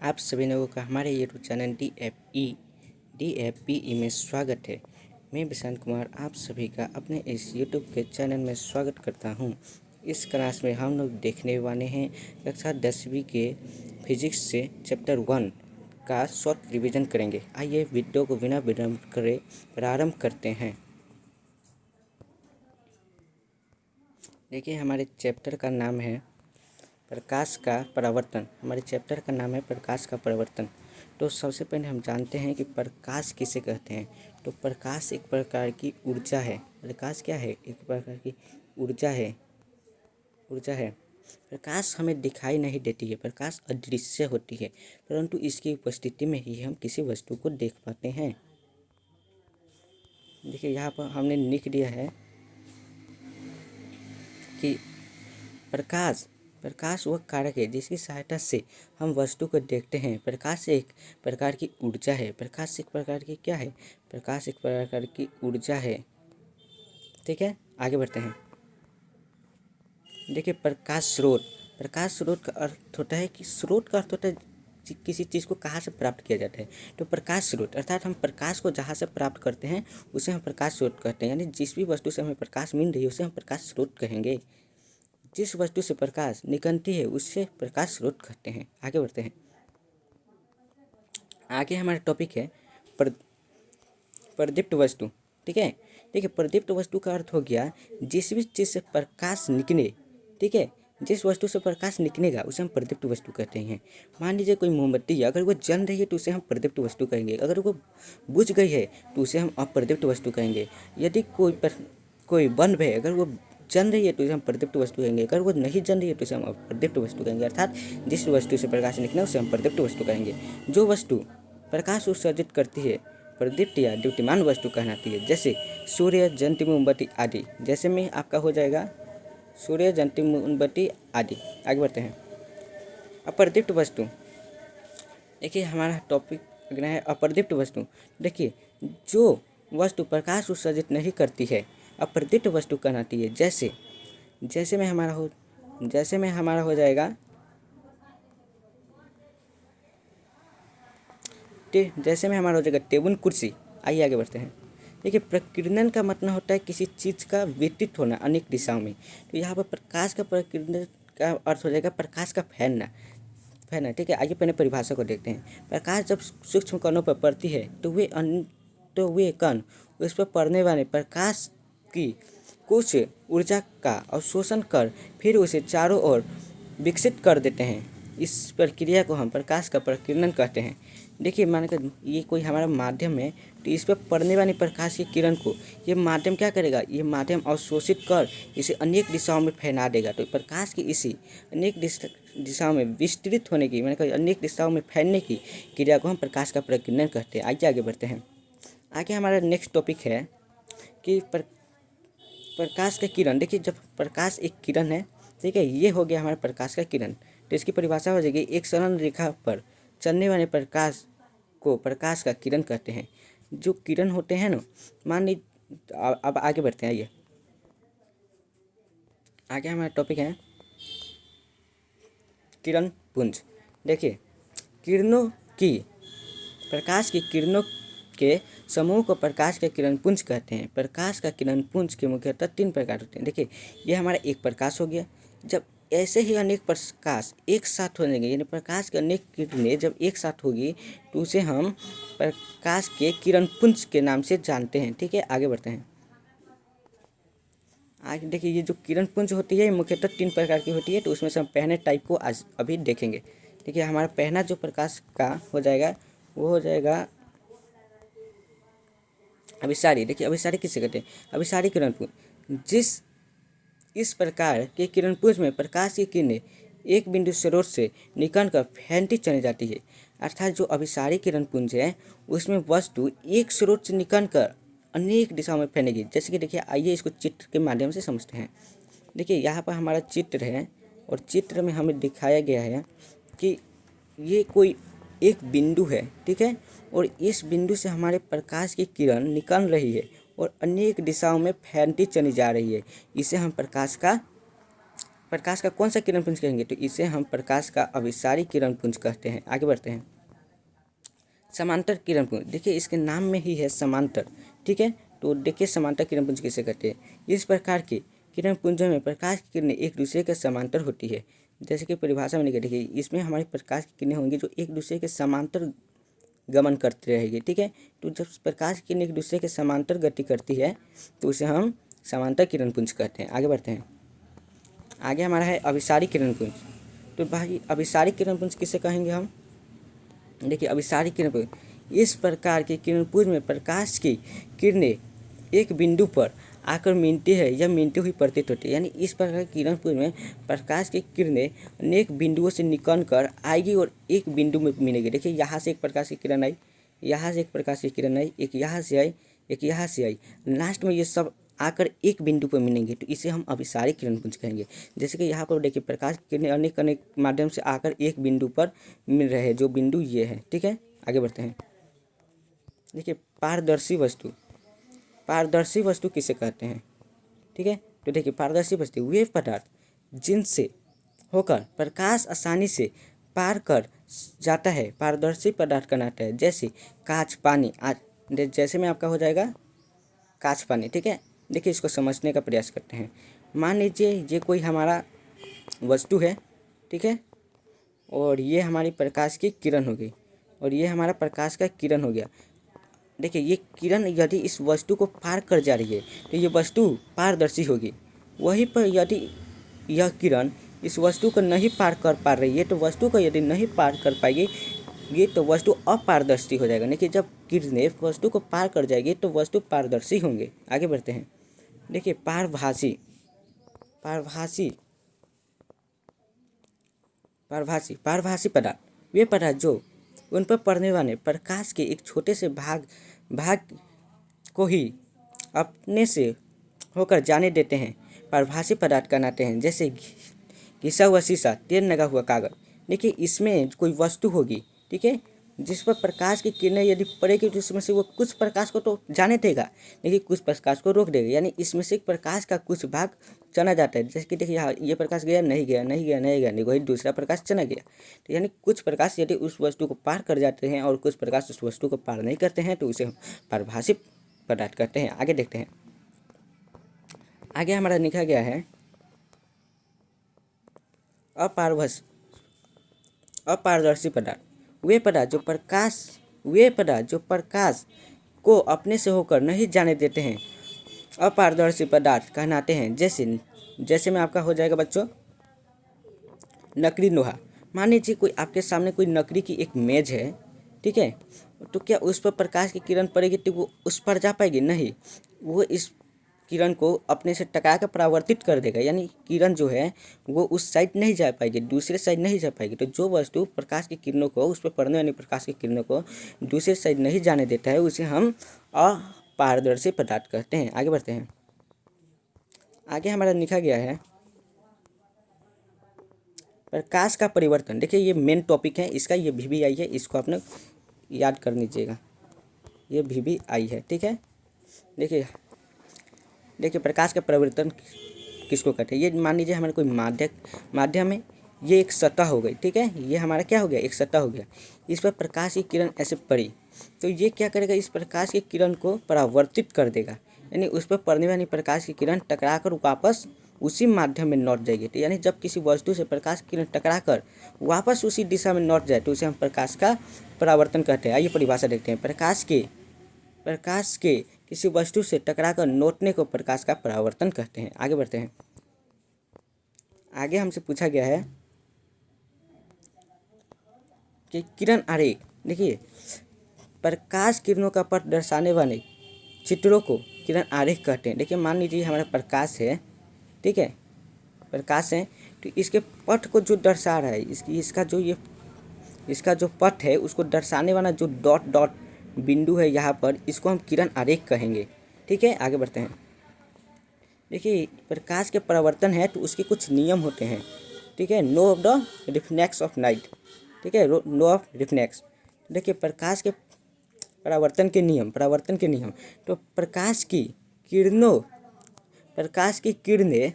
आप सभी लोगों का हमारे YouTube channel D F P E में स्वागत है। मैं प्रशांत कुमार आप सभी का अपने इस यूट्यूब के चैनल में स्वागत करता हूं। इस क्लास में हम लोग देखने वाले हैं कक्षा 10वीं के फिजिक्स से चैप्टर 1 का शॉर्ट रिवीजन करेंगे। आइए वीडियो को बिना विलंब करे प्रारंभ करते हैं। देखिए, हमारे चैप्टर का नाम है प्रकाश का परावर्तन। हमारे चैप्टर का नाम है प्रकाश का परावर्तन। तो सबसे पहले हम जानते हैं कि प्रकाश किसे कहते हैं। तो प्रकाश एक प्रकार की ऊर्जा है। प्रकाश क्या है? एक प्रकार की ऊर्जा है। प्रकाश हमें दिखाई नहीं देती है, प्रकाश अदृश्य होती है, परंतु इसकी उपस्थिति में ही हम किसी वस्तु को देख पाते हैं। देखिए, यहाँ पर हमने लिख दिया है कि प्रकाश वह कारक है जिसकी सहायता से हम वस्तु को देखते हैं। प्रकाश एक प्रकार की ऊर्जा है। प्रकाश एक प्रकार की क्या है? प्रकाश एक प्रकार की ऊर्जा है। ठीक है, आगे बढ़ते हैं। देखिए, प्रकाश स्रोत का अर्थ होता है कि स्रोत का अर्थ होता है किसी चीज़ को कहाँ से प्राप्त किया जाता है। तो प्रकाश स्रोत अर्थात हम प्रकाश को जहाँ से प्राप्त करते हैं उसे हम प्रकाश स्रोत कहते हैं। यानी जिस भी वस्तु से हमें प्रकाश मिल रही है उसे हम प्रकाश स्रोत कहेंगे। जिस वस्तु से प्रकाश निकलती है उससे प्रकाश स्रोत कहते हैं। आगे बढ़ते हैं। आगे हमारा टॉपिक है प्रदीप्त वस्तु। ठीक है, देखिए, प्रदीप्त वस्तु का अर्थ हो गया जिस भी चीज़ से प्रकाश निकले। ठीक है, जिस वस्तु से प्रकाश निकलेगा उसे हम प्रदीप्त वस्तु कहते हैं। मान लीजिए कोई मोमबत्ती है, अगर वो जल रही है तो उसे हम प्रदीप्त वस्तु कहेंगे। अगर वो बुझ गई है तो उसे हम अप्रदीप्त वस्तु कहेंगे। यदि कोई बल्ब है, अगर वो जल रही है तो इसे हम प्रदीप्त वस्तु कहेंगे। अगर वो नहीं जल रही है तो इसे हम अप्रदीप्त वस्तु कहेंगे। अर्थात जिस वस्तु से प्रकाश निकले उसे हम प्रदीप्त वस्तु कहेंगे। जो वस्तु प्रकाश उत्सर्जित करती है प्रदीप्त या द्युतिमान वस्तु कहलाती है। जैसे सूर्य, जंतु, मोमबत्ती आदि। जैसे में आपका हो जाएगा सूर्य, जंतु, मोमबत्ती आदि। आगे बढ़ते हैं। अप्रदीप्त वस्तु। देखिए, हमारा टॉपिक अगला है अप्रदीप्त वस्तु। देखिए, जो वस्तु प्रकाश उत्सर्जित नहीं करती है अप्रदीप्त वस्तु कहलाती है। जैसे में हमारा हो जाएगा टेबल, कुर्सी। आइए आगे बढ़ते हैं। देखिए, प्रकीर्णन का मतलब होता है किसी चीज़ का वितरित होना अनेक दिशाओं में। तो यहाँ पर प्रकाश का प्रकीर्णन का अर्थ हो जाएगा प्रकाश का फैलना। ठीक है, आइए पहले परिभाषा को देखते हैं। प्रकाश जब सूक्ष्म कणों पर पड़ती है तो वे कण उस पर पड़ने वाले प्रकाश की कुछ ऊर्जा का अवशोषण कर फिर उसे चारों ओर विकसित कर देते हैं। इस प्रक्रिया को हम प्रकाश का प्रकीर्णन कहते हैं। देखिए, मान कर ये कोई हमारा माध्यम है तो इस पर पड़ने वाली प्रकाश की किरण को ये माध्यम क्या करेगा? ये माध्यम अवशोषित कर इसे अनेक दिशाओं में फैला देगा। तो प्रकाश की इसी अनेक दिशाओं में विस्तृत होने की अनेक दिशाओं में फैलने की क्रिया को हम प्रकाश का प्रकीर्णन कहते हैं। आगे बढ़ते हैं। आगे हमारा नेक्स्ट टॉपिक है कि प्रकाश का किरण। देखिए, जब प्रकाश एक किरण है, ठीक है, ये हो गया हमारा प्रकाश का किरण। तो इसकी परिभाषा हो जाएगी एक सरल रेखा पर चलने वाले प्रकाश को प्रकाश का किरण कहते हैं। जो किरण होते हैं ना, मान लीजिए अब आगे बढ़ते हैं। आइए, आगे हमारा टॉपिक है किरण पुंज। देखिए, प्रकाश की किरणों के समूह को प्रकाश के किरण पुंज कहते हैं। प्रकाश का किरण पुंज के मुख्यतः 3 प्रकार होते हैं। देखिए, ये हमारा एक प्रकाश हो गया। जब ऐसे ही अनेक प्रकाश एक साथ हो जाएंगे, यानी प्रकाश के अनेक किरणें जब एक साथ होगी तो उसे हम प्रकाश के किरण पुंज के नाम से जानते हैं। ठीक है, आगे बढ़ते हैं। आगे देखिए, ये जो किरण पुंज होती है मुख्यतः 3 प्रकार की होती है। तो उसमें से हम पहले टाइप को आज अभी देखेंगे। देखिए, हमारा पहला जो प्रकाश का हो जाएगा वो हो जाएगा अभिसारी। देखिए, अभिसारी किसे कहते हैं? अभिसारी किरण पुंज। इस प्रकार के किरण पुंज में प्रकाश की किरणें एक बिंदु स्रोत से निकल कर फैलती चली जाती है। अर्थात जो अभिसारी किरण पुंज है उसमें वस्तु एक स्रोत से निकल कर अनेक दिशाओं में फैलेगी। जैसे कि देखिए, आइए इसको चित्र के माध्यम से समझते हैं। देखिए, यहाँ पर हमारा चित्र है और चित्र में हमें दिखाया गया है कि ये कोई एक बिंदु है। ठीक है, और इस बिंदु से हमारे प्रकाश की किरण निकल रही है और अनेक दिशाओं में फैलती चली जा रही है। इसे हम प्रकाश प्रकाश का कौन सा किरण पुंज कहेंगे? तो इसे हम प्रकाश का अभिसारी किरण पुंज कहते हैं। आगे बढ़ते हैं। समांतर किरण पुंज, देखिए इसके नाम में ही है समांतर, ठीक है। तो देखिए समांतर किरण पुंज किसे कहते हैं। इस प्रकार के किरण पुंजों में प्रकाश की किरणें एक दूसरे के समांतर होती है। जैसे कि परिभाषा में लिखा, देखिए इसमें हमारी प्रकाश की किरणें होंगी जो एक दूसरे के समांतर गमन करती रहेगी, ठीक है। तो जब प्रकाश की किरण एक दूसरे के समांतर गति करती है तो उसे हम समांतर किरण पुंज कहते हैं। आगे बढ़ते हैं। आगे हमारा है अभिसारी किरण पुंज। तो भाई अभिसारी किरण पुंज किसे कहेंगे हम? देखिए अभिसारी किरण पुंज, इस प्रकार के किरण पुंज में प्रकाश की किरणें एक बिंदु पर आकर मिलती है या मिलती हुई प्रतीत होती है। यानी इस प्रकार की किरण पुंज में प्रकाश की किरणें अनेक बिंदुओं से निकल कर आएगी और एक बिंदु में मिलेगी। देखिए यहाँ से एक प्रकाश की किरण आई, यहाँ से एक प्रकाश की किरण आई, एक यहाँ से आई, एक यहाँ से आई, लास्ट में ये सब आकर एक बिंदु पर मिलेंगे। तो इसे हम अभिसारी किरण पुंज कहेंगे। जैसे कि यहाँ पर देखिए प्रकाश की किरणें अनेक अनेक माध्यम से आकर एक बिंदु पर मिल रहे हैं, जो बिंदु ये है, ठीक है। आगे बढ़ते हैं। देखिए पारदर्शी वस्तु, पारदर्शी वस्तु किसे कहते हैं, ठीक है। तो देखिए पारदर्शी वस्तु वे पदार्थ जिनसे होकर प्रकाश आसानी से पार कर जाता है, पारदर्शी पदार्थ कहलाता है। जैसे कांच, पानी जैसे में आपका हो जाएगा कांच, पानी, ठीक है। देखिए इसको समझने का प्रयास करते हैं। मान लीजिए ये कोई हमारा वस्तु है, ठीक है, और ये हमारी प्रकाश की किरण हो गई और ये हमारा प्रकाश का किरण हो गया। देखिए ये किरण यदि इस वस्तु को पार कर जा रही है तो ये वस्तु पारदर्शी होगी। वहीं पर यदि यह किरण इस वस्तु को नहीं पार कर पा रही है तो वस्तु को यदि नहीं पार कर पाएगी ये तो वस्तु अपारदर्शी हो जाएगा। देखिए जब किरणें वस्तु को पार कर जाएगी तो वस्तु पारदर्शी होंगे। आगे बढ़ते हैं। देखिए पारभासी, पारभासी पारभासी पारभासी पदार्थ वे पदार्थ जो उन पर पड़ने वाले प्रकाश के एक छोटे से भाग को ही अपने से होकर जाने देते हैं, पारभासी पदार्थ कहलाते हैं। जैसे घिसा हुआ शीशा, तेल लगा हुआ कागज। देखिए इसमें कोई वस्तु होगी, ठीक है, जिस पर प्रकाश की किरणें यदि पड़ेगी तो उसमें से वो कुछ प्रकाश को तो जाने देगा, लेकिन कुछ प्रकाश को रोक देगा। यानी इसमें से प्रकाश का कुछ भाग चला जाता है। जैसे कि देखिए यहाँ ये प्रकाश गया, नहीं गया, नहीं गया, नहीं गया, नहीं, वही दूसरा प्रकाश चला गया। तो यानी कुछ प्रकाश यदि उस वस्तु को पार कर जाते हैं और कुछ प्रकाश उस वस्तु को पार नहीं करते हैं तो उसे हम पारभासी पदार्थ कहते हैं। आगे देखते हैं। आगे हमारा लिखा गया है अपारदर्शी पदार्थ वे पदार्थ जो प्रकाश को अपने से होकर नहीं जाने देते हैं, अपारदर्शी पदार्थ कहलाते हैं। जैसे में आपका हो जाएगा बच्चों लकड़ी, लोहा। मान लीजिए कोई आपके सामने कोई लकड़ी की एक मेज है, ठीक है, तो क्या उस पर प्रकाश की किरण पड़ेगी तो वो उस पर जा पाएगी? नहीं, वो इस किरण को अपने से टकरा कर परावर्तित कर देगा। यानी किरण जो है वो उस साइड नहीं जा पाएगी, दूसरे साइड नहीं जा पाएगी। तो जो वस्तु प्रकाश की किरणों को, उस पर पड़ने वाली प्रकाश की किरणों को दूसरे साइड नहीं जाने देता है उसे हम अपारदर्शी पदार्थ कहते हैं। आगे बढ़ते हैं। आगे हमारा लिखा गया है प्रकाश का परिवर्तन। देखिए ये मेन टॉपिक है इसका, ये VVI है, इसको आपने याद कर लीजिएगा, ये VVI है, ठीक है। देखिए प्रकाश का परिवर्तन किसको कहते हैं। ये मान लीजिए हमारे कोई माध्यम है, ये एक सतह हो गई, ठीक है, ये हमारा क्या हो गया, एक सतह हो गया। इस पर प्रकाश की किरण ऐसे पड़ी तो ये क्या करेगा, इस प्रकाश की किरण को परावर्तित कर देगा। यानी उस पर पड़ने वाली प्रकाश की किरण टकरा कर वापस उसी माध्यम में लौट जाएगी। तो यानी जब किसी वस्तु से प्रकाश की किरण टकरा कर वापस उसी दिशा में लौट जाए तो उसे हम प्रकाश का परावर्तन कहते हैं। आइए परिभाषा देखते हैं। प्रकाश के किसी वस्तु से टकराकर लौटने को प्रकाश का परावर्तन कहते हैं। आगे बढ़ते हैं। आगे हमसे पूछा गया है कि किरण आरेख। देखिए प्रकाश किरणों का पथ दर्शाने वाले चित्रों को किरण आरेख कहते हैं। देखिए मान लीजिए हमारा प्रकाश है, ठीक है, प्रकाश है, तो इसके पथ को जो दर्शा रहा है, इसका जो पथ है उसको दर्शाने वाला जो डॉट डॉट बिंदु है यहाँ पर, इसको हम किरण आरेख कहेंगे, ठीक है। आगे बढ़ते हैं। देखिए प्रकाश के परावर्तन है तो उसके कुछ नियम होते हैं, ठीक है। No of the reflex of light, ठीक है, नो ऑफ रिफ्लेक्स। देखिए प्रकाश के परावर्तन के नियम तो प्रकाश की किरणें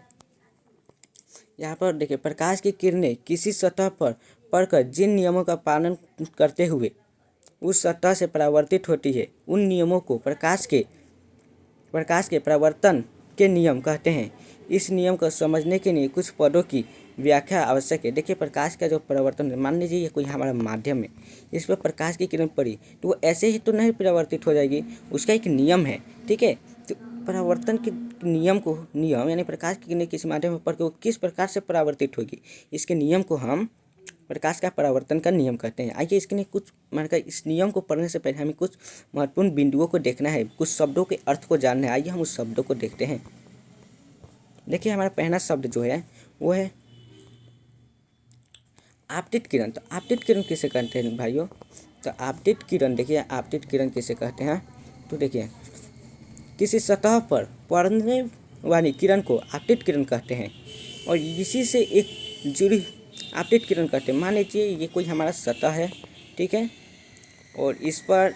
यहाँ पर देखिए, प्रकाश की किरणें किसी सतह पर पड़कर जिन नियमों का पालन करते हुए उस सतह से परावर्तित होती है, उन नियमों को प्रकाश के परावर्तन के नियम कहते हैं। इस नियम को समझने के लिए कुछ पदों की व्याख्या आवश्यक है। देखिए, प्रकाश का जो परावर्तन है, मान लीजिए ये कोई हमारा माध्यम है, इस पर प्रकाश की किरण पड़ी तो वो ऐसे ही तो नहीं परावर्तित हो जाएगी, उसका एक नियम है। ठीक है, तो परावर्तन के नियम यानी प्रकाश की किरणें किसी माध्यम पर पड़ के वो किस प्रकार से परावर्तित होगी, इसके नियम को हम प्रकाश का परावर्तन का नियम कहते हैं। आइए इसके लिए कुछ इस नियम को पढ़ने से पहले हमें कुछ महत्वपूर्ण बिंदुओं को देखना है, कुछ शब्दों के अर्थ को जानना है। आइए हम उस शब्दों को देखते हैं। देखिए, हमारा पहला शब्द जो है वो है आपतित किरण। तो आपतित किरण किसे कहते हैं भाइयों? तो आपतित किरण, देखिए आपतित किरण किसे कहते हैं? तो देखिए, किसी सतह पर पड़ने वाली किरण को आपतित किरण कहते हैं और इसी से एक जुड़ी आपतित किरण कहते हैं। मान लीजिए ये कोई हमारा सतह है, ठीक है, और इस पर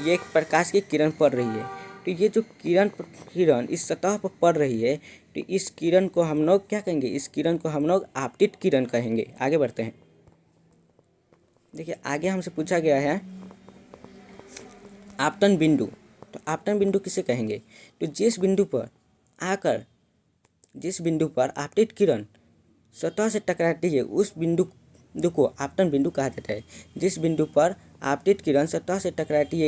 ये एक प्रकाश की किरण पड़ रही है। तो ये जो किरण इस सतह पर पड़ रही है, तो इस किरण को हम लोग क्या कहेंगे? इस किरण को हम लोग आपतित किरण कहेंगे। आगे बढ़ते हैं। देखिए, आगे हमसे पूछा गया है आपतन बिंदु। तो आपतन बिंदु किसे कहेंगे? तो जिस बिंदु पर आपतित किरण सतह से टकराती है उस बिंदु को आपतन बिंदु कहा जाता है। जिस बिंदु पर आपतित किरण सतह से टकराती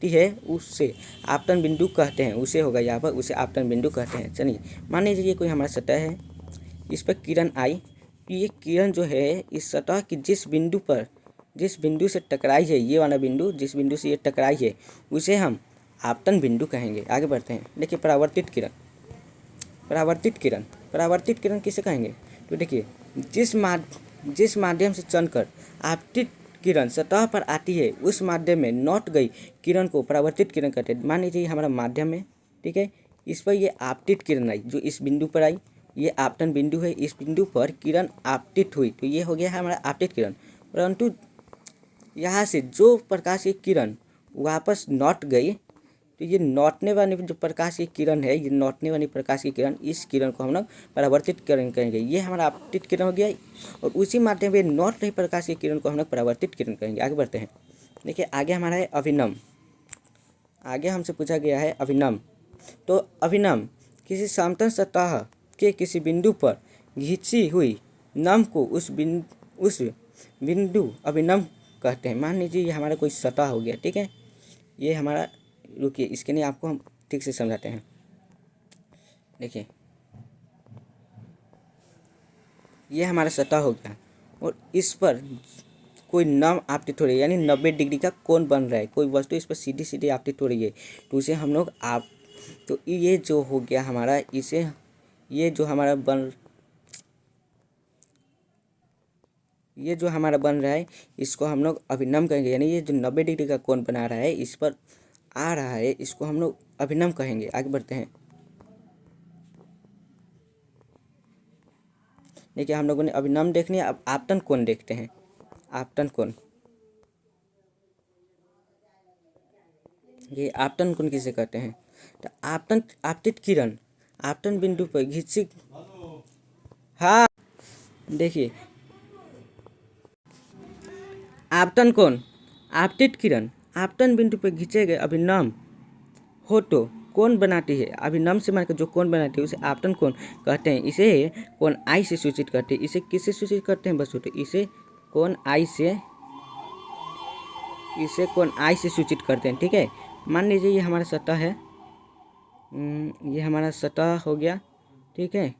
है उससे आपतन बिंदु कहते हैं। उसे होगा यहाँ पर, उसे आपतन बिंदु कहते हैं। चलिए, मान लीजिए ये कोई हमारा सतह है, इस पर किरण आई, तो ये किरण जो है इस सतह की जिस बिंदु से टकराई है, ये वाला बिंदु जिस बिंदु से ये टकराई है, उसे हम आपतन बिंदु कहेंगे। आगे बढ़ते हैं। देखिए, परावर्तित किरण किसे कहेंगे? तो देखिए, जिस माध्यम से चलकर आपतित किरण सतह पर आती है उस माध्यम में लौट गई किरण को परावर्तित किरण कहते हैं। मान लीजिए हमारा माध्यम है, ठीक है, इस पर ये आपतित किरण आई, जो इस बिंदु पर आई, ये आपतन बिंदु है। इस बिंदु पर किरण आपतित हुई तो ये हो गया है हमारा आपतित किरण। परंतु यहाँ से जो प्रकाश की किरण वापस लौट गई, तो ये लौटने वाली जो प्रकाश की किरण है, ये लौटने वाली प्रकाश की किरण, इस किरण को हम लोग परावर्तित किरण कहेंगे। ये हमारा आपतित किरण हो गया और उसी माध्यम में लौट रही प्रकाश की किरण को हम लोग परावर्तित किरण कहेंगे। आगे बढ़ते हैं। देखिए, आगे हमारा है अभिनम। आगे हमसे पूछा गया है अभिनम। तो अभिनम किसी समतल सतह के किसी बिंदु पर खींची हुई नम को उस बिंदु अभिनम कहते हैं। मान लीजिए ये हमारा कोई सतह हो गया, ठीक है, ये हमारा, रुकिए इसके लिए आपको हम ठीक से समझाते हैं। देखिए, ये हमारा सतह हो गया और इस पर कोई नम आपतित हो रही है, यानी 90 डिग्री का कोण बन रहा है। कोई वस्तु इस पर सीधी सीधी आपतित हो रही है तो उसे हम लोग तो ये जो हो गया हमारा, ये जो हमारा बन रहा है इसको हम लोग अभिनम कहेंगे। यानी ये जो 90 डिग्री का कोण बना रहा है, इस पर आ रहा है, इसको हम लोग अभिनम कहेंगे। आगे बढ़ते हैं। देखिए, हम लोगों ने अभिनम देख लिया, अब आपतन कोण देखते हैं। आपतन कोण, ये आपतन कोण किसे कहते हैं? तो आपतित किरण आपतन बिंदु पर खींची, हाँ देखिए, आपतन कोण आपतित किरण आपतन बिंदु पर खींचे गए अभिनम हो तो कोण बनाती है। अभिनम से मानकर जो कोण बनाती है उसे आपतन कोण कहते हैं। इसे कोण आई से सूचित करते हैं। इसे किससे सूचित करते हैं बच्चों? तो इसे कोण आई से सूचित करते हैं, ठीक है। मान लीजिए ये हमारा सतह है, ये हमारा सतह हो गया, ठीक है,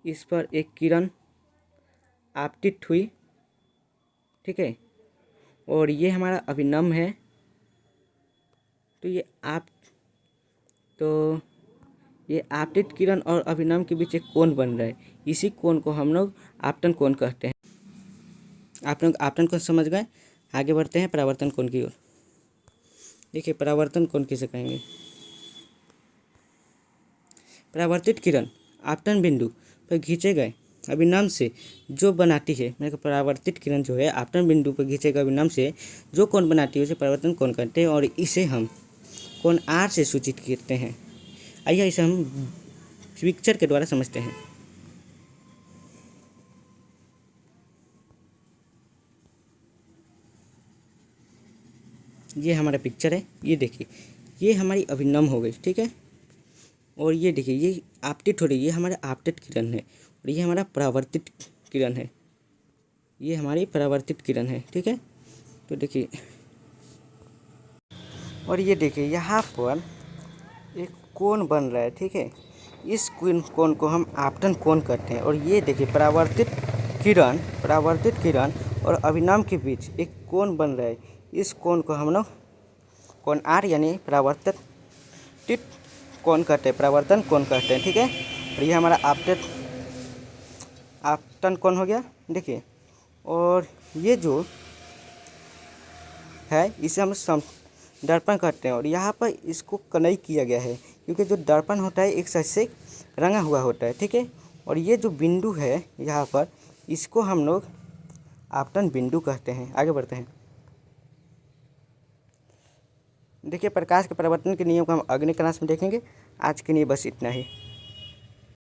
इस पर एक किरण आपतित हुई, ठीक है, और ये हमारा अभिनम है। तो ये आपतित किरण और अभिनम के बीच एक कोण बन रहा है, इसी कोण को हम लोग आपतन कोण कहते हैं। आप लोग आपतन कोण समझ गए। आगे बढ़ते हैं परावर्तन कोण की ओर। देखिए, परावर्तन कोण किसे कहेंगे? परावर्तित किरण आपतन बिंदु पर खींचे गए अभिनम से जो बनाती है, मतलब परावर्तित किरण जो है आपतन बिंदु पर खींचे गए अभिनम से जो कोण बनाती है उसे परावर्तन कोण कहते हैं और इसे हम कोण आर से सूचित करते हैं। आइए इसे हम पिक्चर के द्वारा समझते हैं। ये हमारा पिक्चर है, ये देखिए ये हमारी अभिनम हो गई, ठीक है। और ये देखिए ये आपतित हो रही है, ये हमारा आपतित किरण है। और ये हमारा परावर्तित किरण है, ये हमारी परावर्तित किरण है, ठीक है। तो देखिए और ये देखिए यहाँ पर एक कोण बन रहा है, ठीक है। इस कोण को हम आपतन कोण कहते हैं। और ये देखिए परावर्तित किरण और अभिनव के बीच एक कोण बन रहा है। इस कोण को हम लोग कोण आर यानी परावर्तित कोण कहते हैं, परावर्तन कोण कहते हैं, ठीक है। और ये हमारा आपतन कोण हो गया, देखिए। और ये जो है इसे हम दर्पण कहते हैं। और यहाँ पर इसको कनई किया गया है क्योंकि जो दर्पण होता है एक साइड से रंगा हुआ होता है, ठीक है। और ये जो बिंदु है यहाँ पर, इसको हम लोग आपतन बिंदु कहते हैं। आगे बढ़ते हैं। देखिए प्रकाश के परावर्तन के नियम को हम अगले क्लास में देखेंगे। आज के लिए बस इतना ही।